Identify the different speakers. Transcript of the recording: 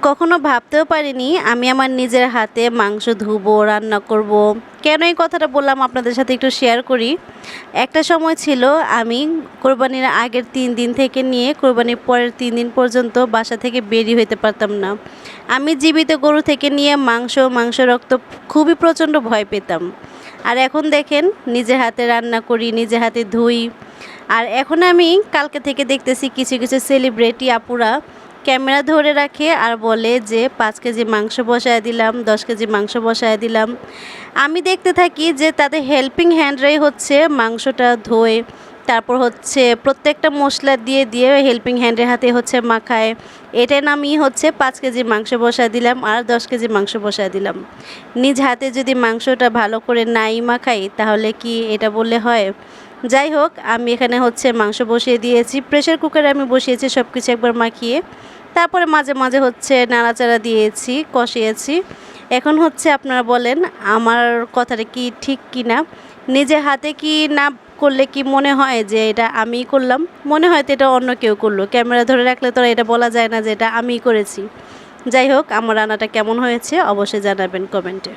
Speaker 1: কখনো ভাবতেও পারিনি আমি আমার নিজের হাতে মাংস ধুবো, রান্না করব। কেন এই কথাটা বললাম আপনাদের সাথে একটু শেয়ার করি। একটা সময় ছিল আমি কোরবানির আগের ৩ দিন থেকে নিয়ে কোরবানির পরের ৩ দিন পর্যন্ত বাসা থেকে বেরই হইতে পারতাম না। আমি জীবিত গরু থেকে নিয়ে মাংস রক্ত খুবই প্রচণ্ড ভয় পেতাম। আর এখন দেখেন নিজের হাতে রান্না করি, নিজের হাতে ধুই। আর এখন আমি কালকে থেকে দেখতেছি কিছু কিছু সেলিব্রিটি আপুরা ক্যামেরা ধরে রাখে আর বলে যে ৫ কেজি মাংস বসায় দিলাম, ১০ কেজি মাংস বসায় দিলাম। আমি দেখতে থাকি যে তাদের হেল্পিং হ্যান্ডরাই হচ্ছে মাংসটা ধোয়, তারপর হচ্ছে প্রত্যেকটা মশলা দিয়ে দিয়ে হেল্পিং হ্যান্ডের হাতে হচ্ছে মাখায়। এটা নামিয়ে হচ্ছে ৫ কেজি মাংস বসায় দিলাম আর ১০ কেজি মাংস বসায় দিলাম। নিজ হাতে যদি মাংসটা ভালো করে নাই মাখাই তাহলে কি এটা বললে হয়? যাই হোক, আমি এখানে হচ্ছে মাংস বসিয়ে দিয়েছি, প্রেসার কুকারে আমি বসিয়েছি সব কিছু একবার মাখিয়ে। তারপরে মাঝে মাঝে হচ্ছে নাড়াচাড়া দিয়েছি, কষিয়েছি। এখন হচ্ছে আপনারা বলেন আমার কথাটা কি ঠিক কি না? নিজের হাতে কি না করলে কি মনে হয় যে এটা আমিই করলাম? মনে হয় তো এটা অন্য কেউ করলো। ক্যামেরা ধরে রাখলে তো আর এটা বলা যায় না যে এটা আমিই করেছি। যাই হোক, আমার রান্নাটা কেমন হয়েছে অবশ্যই জানাবেন কমেন্টে।